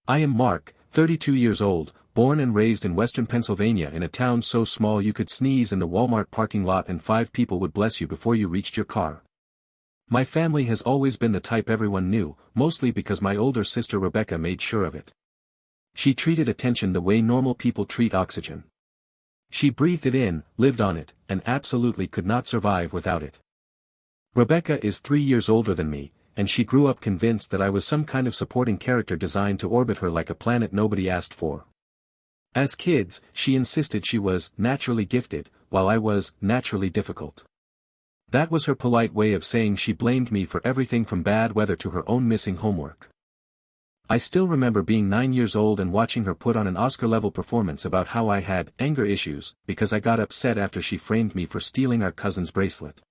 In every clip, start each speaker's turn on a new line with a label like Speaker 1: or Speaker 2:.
Speaker 1: I am Mark, 32 years old, born and raised in western Pennsylvania in a town so small you could sneeze in the Walmart parking lot and 5 people would bless you before you reached your car. My family has always been the type everyone knew, mostly because my older sister Rebecca made sure of it. She treated attention the way normal people treat oxygen. She breathed it in, lived on it, and absolutely could not survive without it. Rebecca is 3 years older than me, and she grew up convinced that I was some kind of supporting character designed to orbit her like a planet nobody asked for. As kids, she insisted she was naturally gifted, while I was naturally difficult. That was her polite way of saying she blamed me for everything from bad weather to her own missing homework. I still remember being 9 years old and watching her put on an Oscar-level performance about how I had anger issues because I got upset after she framed me for stealing our cousin's bracelet.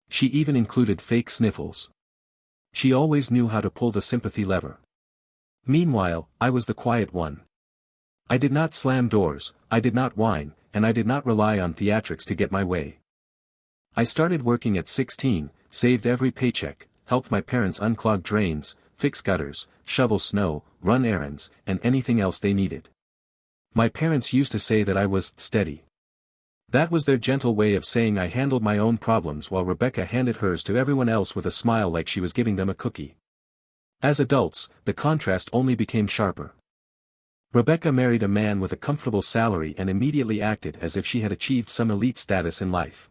Speaker 1: She even included fake sniffles. She always knew how to pull the sympathy lever. Meanwhile, I was the quiet one. I did not slam doors, I did not whine, and I did not rely on theatrics to get my way. I started working at 16, saved every paycheck, helped my parents unclog drains, fix gutters, shovel snow, run errands, and anything else they needed. My parents used to say that I was steady. That was their gentle way of saying I handled my own problems while Rebecca handed hers to everyone else with a smile like she was giving them a cookie. As adults, the contrast only became sharper. Rebecca married a man with a comfortable salary and immediately acted as if she had achieved some elite status in life.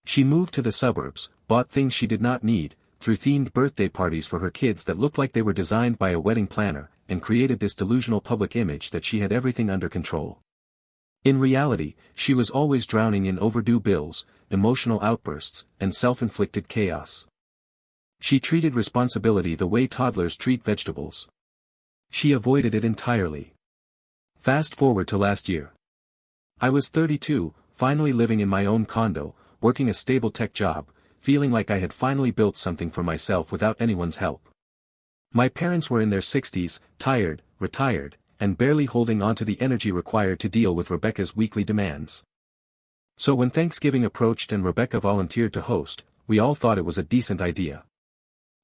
Speaker 1: She moved to the suburbs, bought things she did not need, threw themed birthday parties for her kids that looked like they were designed by a wedding planner, and created this delusional public image that she had everything under control. In reality, she was always drowning in overdue bills, emotional outbursts, and self-inflicted chaos. She treated responsibility the way toddlers treat vegetables. She avoided it entirely. Fast forward to last year. I was 32, finally living in my own condo, working a stable tech job, feeling like I had finally built something for myself without anyone's help. My parents were in their 60s, tired, retired, and barely holding on to the energy required to deal with Rebecca's weekly demands. So when Thanksgiving approached and Rebecca volunteered to host, we all thought it was a decent idea.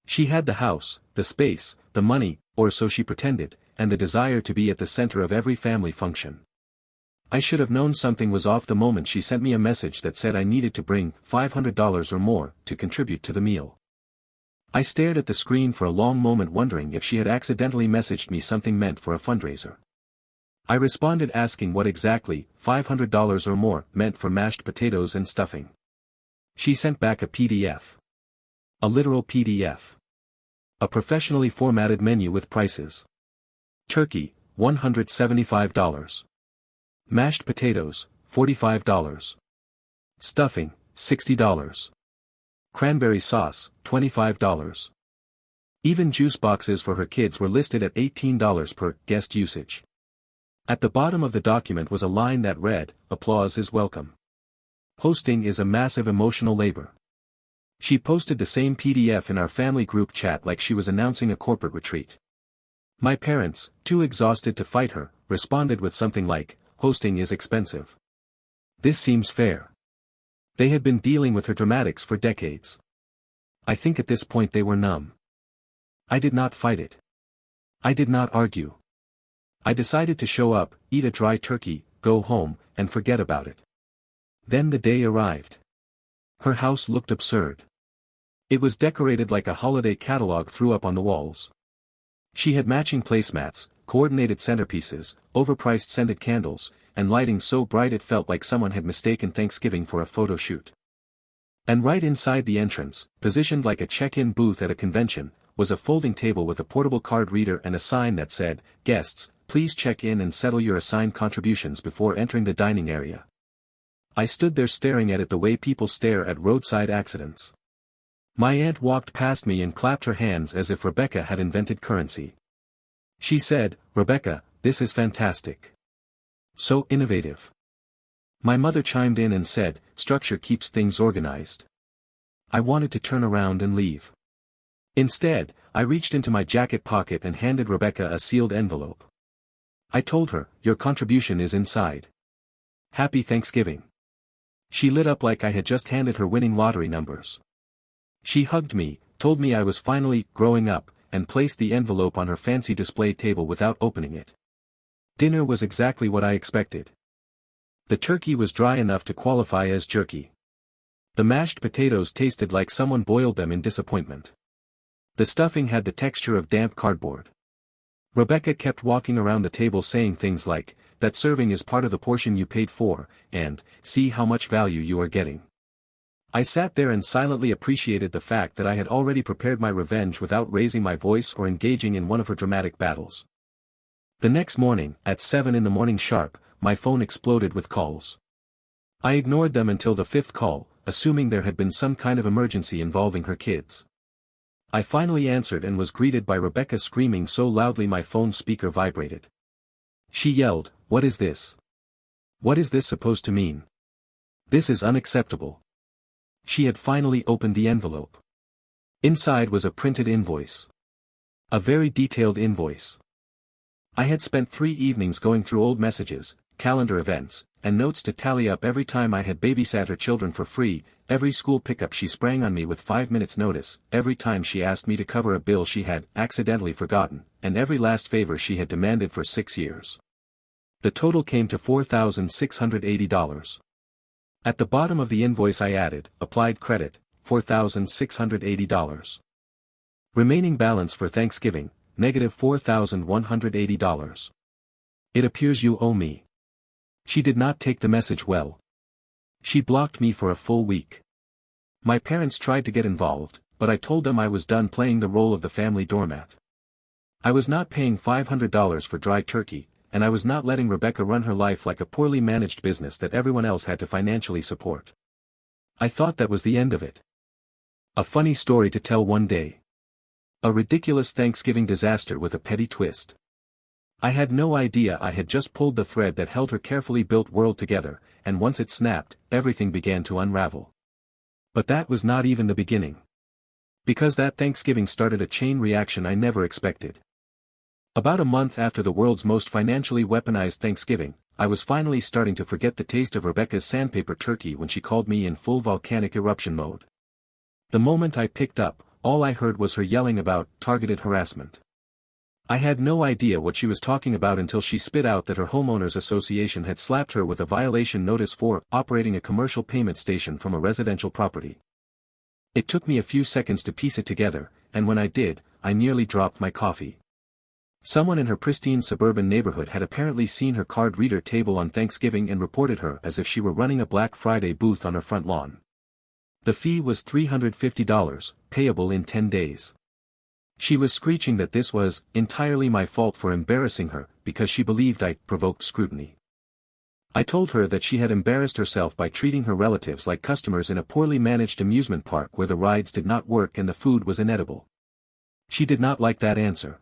Speaker 1: She had the house, the space, the money, or so she pretended, and the desire to be at the center of every family function. I should have known something was off the moment she sent me a message that said I needed to bring $500 or more to contribute to the meal. I stared at the screen for a long moment wondering if she had accidentally messaged me something meant for a fundraiser. I responded asking what exactly $500 or more meant for mashed potatoes and stuffing. She sent back a PDF. A literal PDF. A professionally formatted menu with prices. Turkey, $175. Mashed potatoes, $45. Stuffing, $60. Cranberry sauce, $25. Even juice boxes for her kids were listed at $18 per guest usage. At the bottom of the document was a line that read, "Applause is welcome. Hosting is a massive emotional labor." She posted the same PDF in our family group chat like she was announcing a corporate retreat. My parents, too exhausted to fight her, responded with something like, "Hosting is expensive. This seems fair." They had been dealing with her dramatics for decades. I think at this point they were numb. I did not fight it. I did not argue. I decided to show up, eat a dry turkey, go home, and forget about it. Then the day arrived. Her house looked absurd. It was decorated like a holiday catalog threw up on the walls. She had matching placemats, coordinated centerpieces, overpriced scented candles, and lighting so bright it felt like someone had mistaken Thanksgiving for a photo shoot. And right inside the entrance, positioned like a check-in booth at a convention, was a folding table with a portable card reader and a sign that said, "Guests, please check in and settle your assigned contributions before entering the dining area." I stood there staring at it the way people stare at roadside accidents. My aunt walked past me and clapped her hands as if Rebecca had invented currency. She said, "Rebecca, this is fantastic. So innovative." My mother chimed in and said, "Structure keeps things organized." I wanted to turn around and leave. Instead, I reached into my jacket pocket and handed Rebecca a sealed envelope. I told her, "Your contribution is inside. Happy Thanksgiving." She lit up like I had just handed her winning lottery numbers. She hugged me, told me I was finally growing up, and placed the envelope on her fancy display table without opening it. Dinner was exactly what I expected. The turkey was dry enough to qualify as jerky. The mashed potatoes tasted like someone boiled them in disappointment. The stuffing had the texture of damp cardboard. Rebecca kept walking around the table saying things like, "That serving is part of the portion you paid for," and, "See how much value you are getting." I sat there and silently appreciated the fact that I had already prepared my revenge without raising my voice or engaging in one of her dramatic battles. The next morning, at 7 a.m. sharp, my phone exploded with calls. I ignored them until the fifth call, assuming there had been some kind of emergency involving her kids. I finally answered and was greeted by Rebecca screaming so loudly my phone speaker vibrated. She yelled, "What is this? What is this supposed to mean? This is unacceptable." She had finally opened the envelope. Inside was a printed invoice. A very detailed invoice. I had spent 3 evenings going through old messages, calendar events, and notes to tally up every time I had babysat her children for free, every school pickup she sprang on me with 5 minutes notice, every time she asked me to cover a bill she had accidentally forgotten, and every last favor she had demanded for 6 years. The total came to $4,680. At the bottom of the invoice I added, applied credit, $4,680. Remaining balance for Thanksgiving, negative $4,180. It appears you owe me. She did not take the message well. She blocked me for a full week. My parents tried to get involved, but I told them I was done playing the role of the family doormat. I was not paying $500 for dry turkey, and I was not letting Rebecca run her life like a poorly managed business that everyone else had to financially support. I thought that was the end of it. A funny story to tell one day. A ridiculous Thanksgiving disaster with a petty twist. I had no idea I had just pulled the thread that held her carefully built world together, and once it snapped, everything began to unravel. But that was not even the beginning. Because that Thanksgiving started a chain reaction I never expected. About a month after the world's most financially weaponized Thanksgiving, I was finally starting to forget the taste of Rebecca's sandpaper turkey when she called me in full volcanic eruption mode. The moment I picked up, all I heard was her yelling about targeted harassment. I had no idea what she was talking about until she spit out that her homeowners association had slapped her with a violation notice for operating a commercial payment station from a residential property. It took me a few seconds to piece it together, and when I did, I nearly dropped my coffee. Someone in her pristine suburban neighborhood had apparently seen her card reader table on Thanksgiving and reported her as if she were running a Black Friday booth on her front lawn. The fee was $350, payable in 10 days. She was screeching that this was entirely my fault for embarrassing her, because she believed I provoked scrutiny. I told her that she had embarrassed herself by treating her relatives like customers in a poorly managed amusement park where the rides did not work and the food was inedible. She did not like that answer.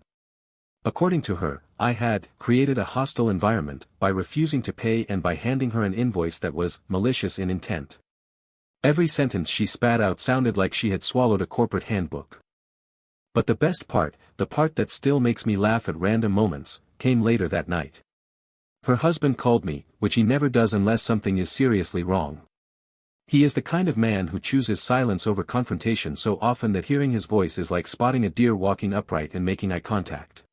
Speaker 1: According to her, I had created a hostile environment by refusing to pay and by handing her an invoice that was malicious in intent. Every sentence she spat out sounded like she had swallowed a corporate handbook. But the best part, the part that still makes me laugh at random moments, came later that night. Her husband called me, which he never does unless something is seriously wrong. He is the kind of man who chooses silence over confrontation so often that hearing his voice is like spotting a deer walking upright and making eye contact.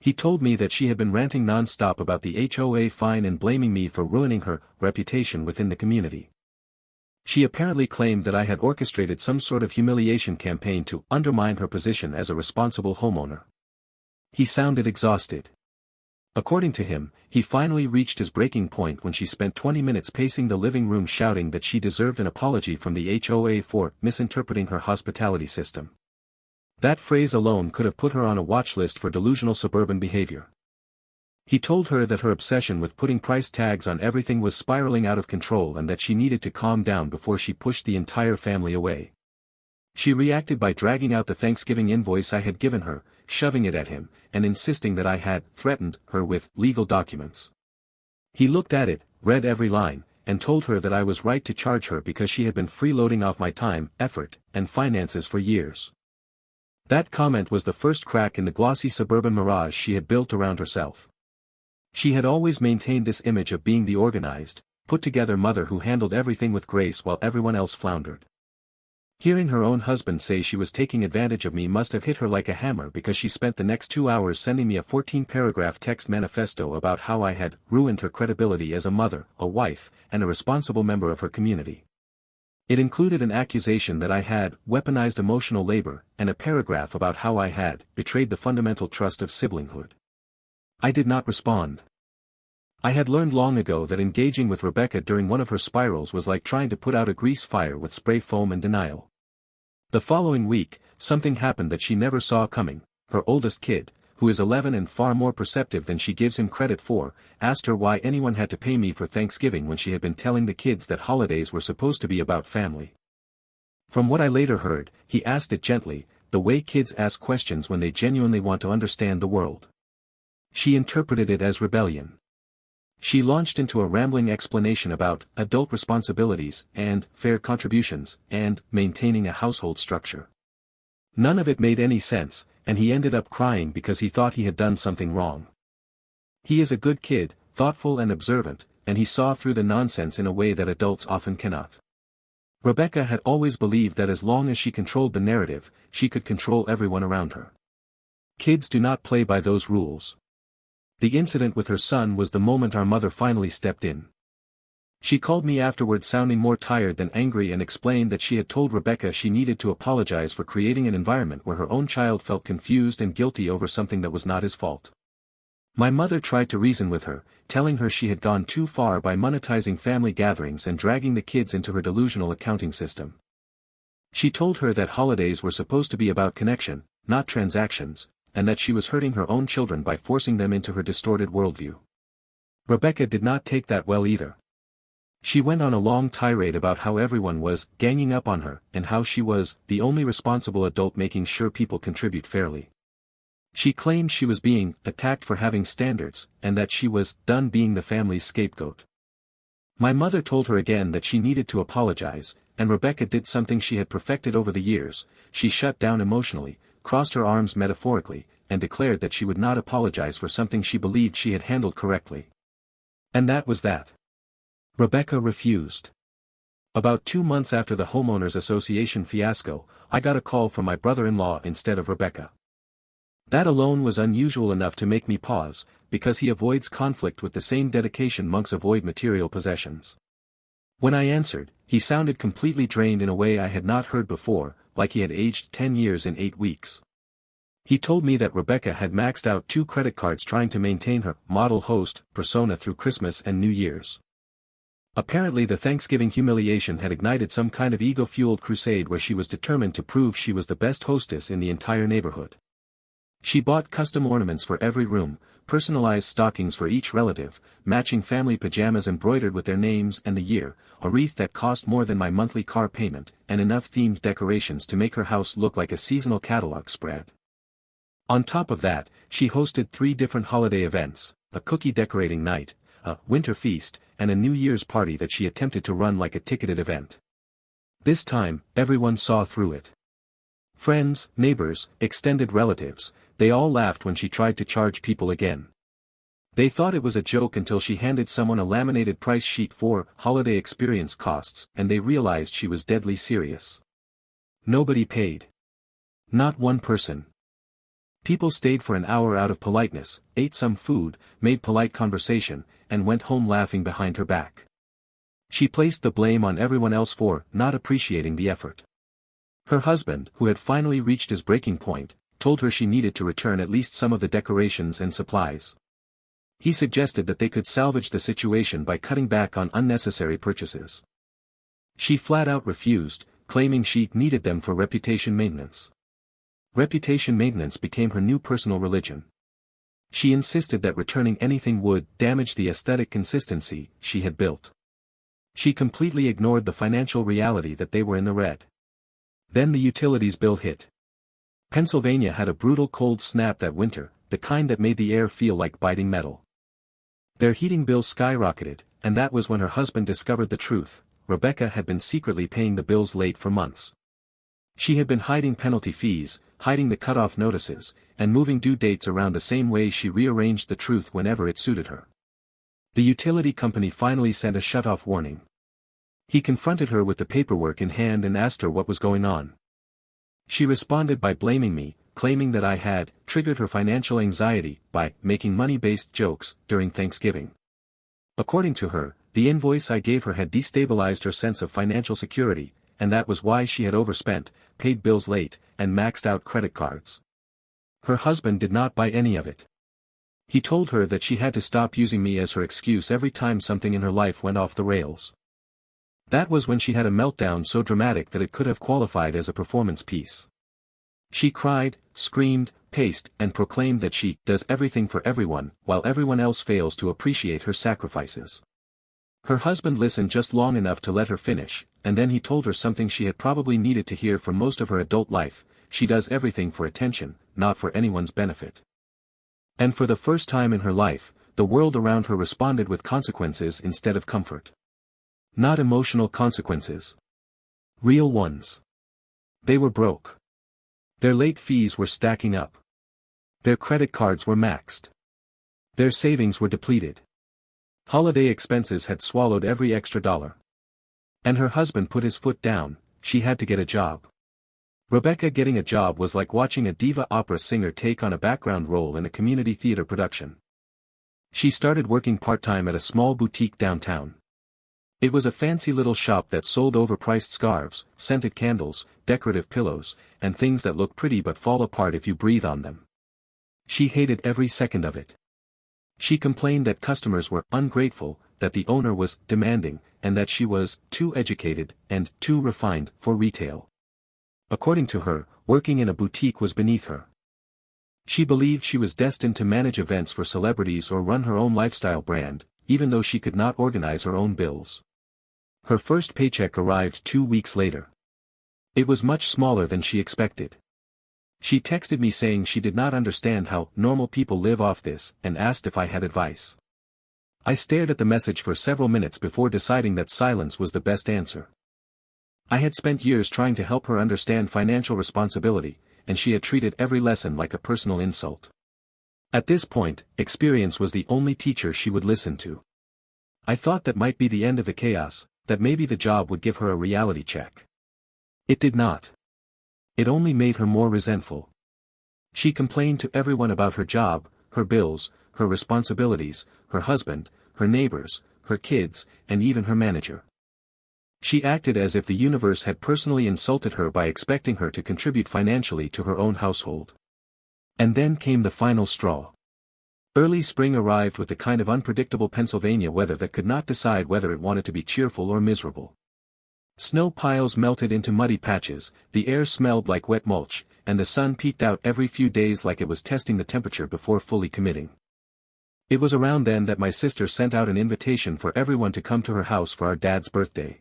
Speaker 1: He told me that she had been ranting non-stop about the HOA fine and blaming me for ruining her reputation within the community. She apparently claimed that I had orchestrated some sort of humiliation campaign to undermine her position as a responsible homeowner. He sounded exhausted. According to him, he finally reached his breaking point when she spent 20 minutes pacing the living room shouting that she deserved an apology from the HOA for misinterpreting her hospitality system. That phrase alone could have put her on a watch list for delusional suburban behavior. He told her that her obsession with putting price tags on everything was spiraling out of control and that she needed to calm down before she pushed the entire family away. She reacted by dragging out the Thanksgiving invoice I had given her, shoving it at him, and insisting that I had threatened her with legal documents. He looked at it, read every line, and told her that I was right to charge her because she had been freeloading off my time, effort, and finances for years. That comment was the first crack in the glossy suburban mirage she had built around herself. She had always maintained this image of being the organized, put-together mother who handled everything with grace while everyone else floundered. Hearing her own husband say she was taking advantage of me must have hit her like a hammer, because she spent the next 2 hours sending me a 14-paragraph text manifesto about how I had ruined her credibility as a mother, a wife, and a responsible member of her community. It included an accusation that I had weaponized emotional labor, and a paragraph about how I had betrayed the fundamental trust of siblinghood. I did not respond. I had learned long ago that engaging with Rebecca during one of her spirals was like trying to put out a grease fire with spray foam and denial. The following week, something happened that she never saw coming. Her oldest kid, who is 11 and far more perceptive than she gives him credit for, asked her why anyone had to pay me for Thanksgiving when she had been telling the kids that holidays were supposed to be about family. From what I later heard, he asked it gently, the way kids ask questions when they genuinely want to understand the world. She interpreted it as rebellion. She launched into a rambling explanation about adult responsibilities, and fair contributions, and maintaining a household structure. None of it made any sense, and he ended up crying because he thought he had done something wrong. He is a good kid, thoughtful and observant, and he saw through the nonsense in a way that adults often cannot. Rebecca had always believed that as long as she controlled the narrative, she could control everyone around her. Kids do not play by those rules. The incident with her son was the moment our mother finally stepped in. She called me afterward sounding more tired than angry and explained that she had told Rebecca she needed to apologize for creating an environment where her own child felt confused and guilty over something that was not his fault. My mother tried to reason with her, telling her she had gone too far by monetizing family gatherings and dragging the kids into her delusional accounting system. She told her that holidays were supposed to be about connection, not transactions, and that she was hurting her own children by forcing them into her distorted worldview. Rebecca did not take that well either. She went on a long tirade about how everyone was ganging up on her, and how she was the only responsible adult making sure people contribute fairly. She claimed she was being attacked for having standards, and that she was done being the family's scapegoat. My mother told her again that she needed to apologize, and Rebecca did something she had perfected over the years. She shut down emotionally, crossed her arms metaphorically, and declared that she would not apologize for something she believed she had handled correctly. And that was that. Rebecca refused. About 2 months after the homeowners association fiasco, I got a call from my brother-in-law instead of Rebecca. That alone was unusual enough to make me pause, because he avoids conflict with the same dedication monks avoid material possessions. When I answered, he sounded completely drained in a way I had not heard before, like he had aged 10 years in 8 weeks. He told me that Rebecca had maxed out 2 credit cards trying to maintain her model host persona through Christmas and New Year's. Apparently the Thanksgiving humiliation had ignited some kind of ego-fueled crusade where she was determined to prove she was the best hostess in the entire neighborhood. She bought custom ornaments for every room, personalized stockings for each relative, matching family pajamas embroidered with their names and the year, a wreath that cost more than my monthly car payment, and enough themed decorations to make her house look like a seasonal catalog spread. On top of that, she hosted 3 different holiday events, a cookie decorating night, a winter feast, and a New Year's party that she attempted to run like a ticketed event. This time, everyone saw through it. Friends, neighbors, extended relatives, they all laughed when she tried to charge people again. They thought it was a joke until she handed someone a laminated price sheet for holiday experience costs, and they realized she was deadly serious. Nobody paid. Not one person. People stayed for an hour out of politeness, ate some food, made polite conversation, and went home laughing behind her back. She placed the blame on everyone else for not appreciating the effort. Her husband, who had finally reached his breaking point, told her she needed to return at least some of the decorations and supplies. He suggested that they could salvage the situation by cutting back on unnecessary purchases. She flat out refused, claiming she needed them for reputation maintenance. Reputation maintenance became her new personal religion. She insisted that returning anything would damage the aesthetic consistency she had built. She completely ignored the financial reality that they were in the red. Then the utilities bill hit. Pennsylvania had a brutal cold snap that winter, the kind that made the air feel like biting metal. Their heating bill skyrocketed, and that was when her husband discovered the truth. Rebecca had been secretly paying the bills late for months. She had been hiding penalty fees, hiding the cutoff notices, and moving due dates around the same way she rearranged the truth whenever it suited her. The utility company finally sent a shut-off warning. He confronted her with the paperwork in hand and asked her what was going on. She responded by blaming me, claiming that I had triggered her financial anxiety by making money-based jokes during Thanksgiving. According to her, the invoice I gave her had destabilized her sense of financial security, and that was why she had overspent, paid bills late, and maxed out credit cards. Her husband did not buy any of it. He told her that she had to stop using me as her excuse every time something in her life went off the rails. That was when she had a meltdown so dramatic that it could have qualified as a performance piece. She cried, screamed, paced, and proclaimed that she does everything for everyone, while everyone else fails to appreciate her sacrifices. Her husband listened just long enough to let her finish, and then he told her something she had probably needed to hear for most of her adult life: she does everything for attention, not for anyone's benefit. And for the first time in her life, the world around her responded with consequences instead of comfort. Not emotional consequences. Real ones. They were broke. Their late fees were stacking up. Their credit cards were maxed. Their savings were depleted. Holiday expenses had swallowed every extra dollar. And her husband put his foot down: she had to get a job. Rebecca getting a job was like watching a diva opera singer take on a background role in a community theater production. She started working part-time at a small boutique downtown. It was a fancy little shop that sold overpriced scarves, scented candles, decorative pillows, and things that look pretty but fall apart if you breathe on them. She hated every second of it. She complained that customers were ungrateful, that the owner was demanding, and that she was too educated and too refined for retail. According to her, working in a boutique was beneath her. She believed she was destined to manage events for celebrities or run her own lifestyle brand, even though she could not organize her own bills. Her first paycheck arrived 2 weeks later. It was much smaller than she expected. She texted me saying she did not understand how normal people live off this, and asked if I had advice. I stared at the message for several minutes before deciding that silence was the best answer. I had spent years trying to help her understand financial responsibility, and she had treated every lesson like a personal insult. At this point, experience was the only teacher she would listen to. I thought that might be the end of the chaos, that maybe the job would give her a reality check. It did not. It only made her more resentful. She complained to everyone about her job, her bills, her responsibilities, her husband, her neighbors, her kids, and even her manager. She acted as if the universe had personally insulted her by expecting her to contribute financially to her own household. And then came the final straw. Early spring arrived with the kind of unpredictable Pennsylvania weather that could not decide whether it wanted to be cheerful or miserable. Snow piles melted into muddy patches, the air smelled like wet mulch, and the sun peeked out every few days like it was testing the temperature before fully committing. It was around then that my sister sent out an invitation for everyone to come to her house for our dad's birthday.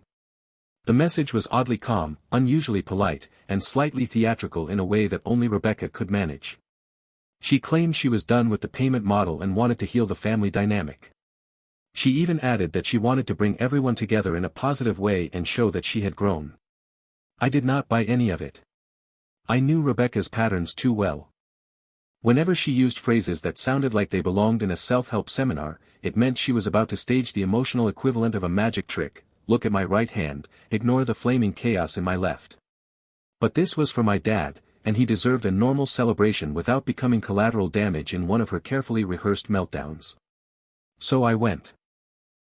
Speaker 1: The message was oddly calm, unusually polite, and slightly theatrical in a way that only Rebecca could manage. She claimed she was done with the payment model and wanted to heal the family dynamic. She even added that she wanted to bring everyone together in a positive way and show that she had grown. I did not buy any of it. I knew Rebecca's patterns too well. Whenever she used phrases that sounded like they belonged in a self-help seminar, it meant she was about to stage the emotional equivalent of a magic trick: look at my right hand, ignore the flaming chaos in my left. But this was for my dad, and he deserved a normal celebration without becoming collateral damage in one of her carefully rehearsed meltdowns. So I went.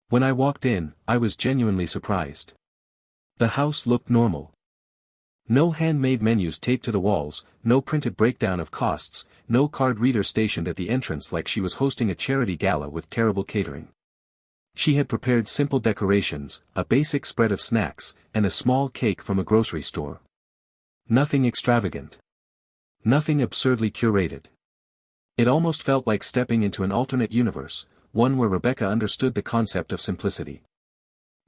Speaker 1: When I walked in, I was genuinely surprised. The house looked normal. No handmade menus taped to the walls, no printed breakdown of costs, no card reader stationed at the entrance like she was hosting a charity gala with terrible catering. She had prepared simple decorations, a basic spread of snacks, and a small cake from a grocery store. Nothing extravagant. Nothing absurdly curated. It almost felt like stepping into an alternate universe, one where Rebecca understood the concept of simplicity.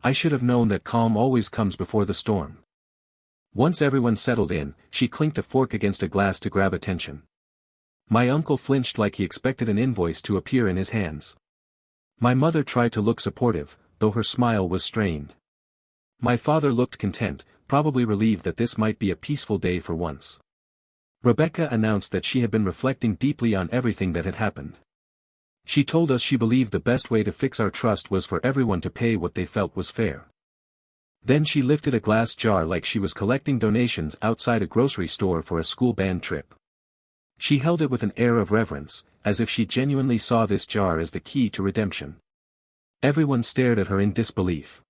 Speaker 1: I should have known that calm always comes before the storm. Once everyone settled in, she clinked a fork against a glass to grab attention. My uncle flinched like he expected an invoice to appear in his hands. My mother tried to look supportive, though her smile was strained. My father looked content, probably relieved that this might be a peaceful day for once. Rebecca announced that she had been reflecting deeply on everything that had happened. She told us she believed the best way to fix our trust was for everyone to pay what they felt was fair. Then she lifted a glass jar like she was collecting donations outside a grocery store for a school band trip. She held it with an air of reverence, as if she genuinely saw this jar as the key to redemption. Everyone stared at her in disbelief.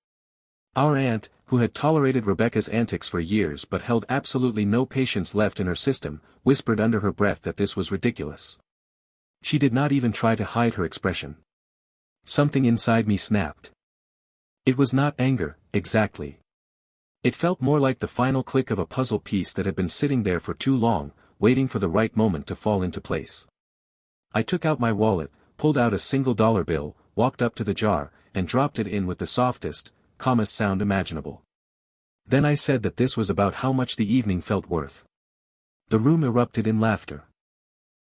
Speaker 1: Our aunt, who had tolerated Rebecca's antics for years but held absolutely no patience left in her system, whispered under her breath that this was ridiculous. She did not even try to hide her expression. Something inside me snapped. It was not anger, exactly. It felt more like the final click of a puzzle piece that had been sitting there for too long, waiting for the right moment to fall into place. I took out my wallet, pulled out a $1 bill, walked up to the jar, and dropped it in with the softest, calmest sound imaginable. Then I said that this was about how much the evening felt worth. The room erupted in laughter.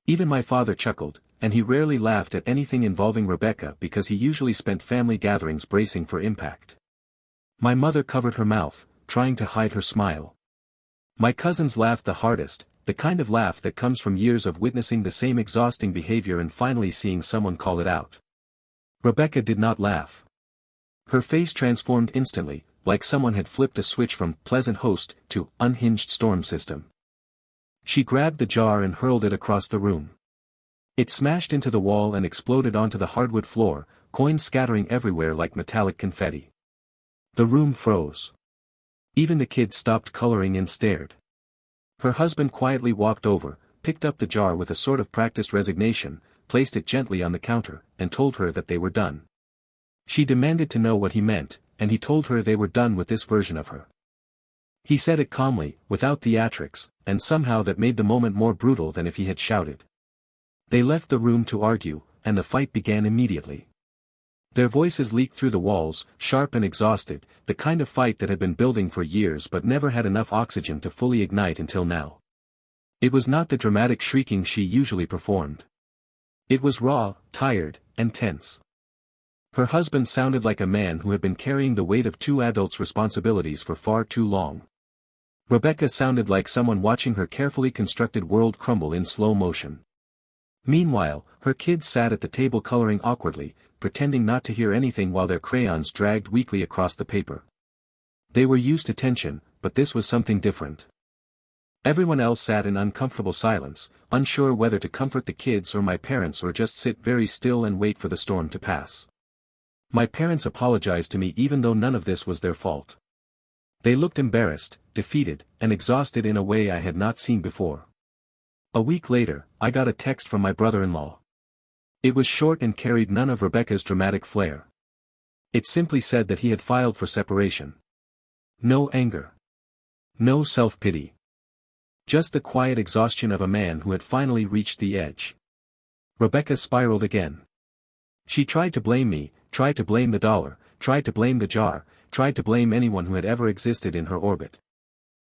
Speaker 1: Even my father chuckled, and he rarely laughed at anything involving Rebecca because he usually spent family gatherings bracing for impact. My mother covered her mouth, trying to hide her smile. My cousins laughed the hardest, the kind of laugh that comes from years of witnessing the same exhausting behavior and finally seeing someone call it out. Rebecca did not laugh. Her face transformed instantly, like someone had flipped a switch from pleasant host to unhinged storm system. She grabbed the jar and hurled it across the room. It smashed into the wall and exploded onto the hardwood floor, coins scattering everywhere like metallic confetti. The room froze. Even the kids stopped coloring and stared. Her husband quietly walked over, picked up the jar with a sort of practiced resignation, placed it gently on the counter, and told her that they were done. She demanded to know what he meant, and he told her they were done with this version of her. He said it calmly, without theatrics, and somehow that made the moment more brutal than if he had shouted. They left the room to argue, and the fight began immediately. Their voices leaked through the walls, sharp and exhausted, the kind of fight that had been building for years but never had enough oxygen to fully ignite until now. It was not the dramatic shrieking she usually performed. It was raw, tired, and tense. Her husband sounded like a man who had been carrying the weight of two adults' responsibilities for far too long. Rebecca sounded like someone watching her carefully constructed world crumble in slow motion. Meanwhile, her kids sat at the table coloring awkwardly, pretending not to hear anything while their crayons dragged weakly across the paper. They were used to tension, but this was something different. Everyone else sat in uncomfortable silence, unsure whether to comfort the kids or my parents or just sit very still and wait for the storm to pass. My parents apologized to me even though none of this was their fault. They looked embarrassed, defeated, and exhausted in a way I had not seen before. A week later, I got a text from my brother-in-law. It was short and carried none of Rebecca's dramatic flair. It simply said that he had filed for separation. No anger. No self-pity. Just the quiet exhaustion of a man who had finally reached the edge. Rebecca spiraled again. She tried to blame me, tried to blame the dollar, tried to blame the jar, tried to blame anyone who had ever existed in her orbit.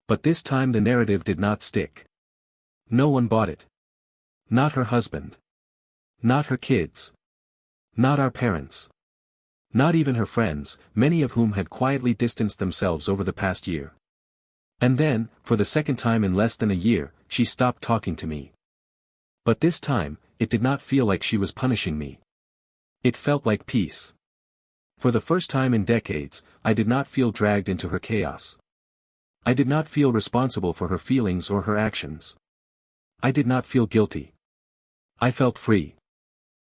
Speaker 1: But this time the narrative did not stick. No one bought it. Not her husband. Not her kids. Not our parents. Not even her friends, many of whom had quietly distanced themselves over the past year. And then, for the second time in less than a year, she stopped talking to me. But this time, it did not feel like she was punishing me. It felt like peace. For the first time in decades, I did not feel dragged into her chaos. I did not feel responsible for her feelings or her actions. I did not feel guilty. I felt free.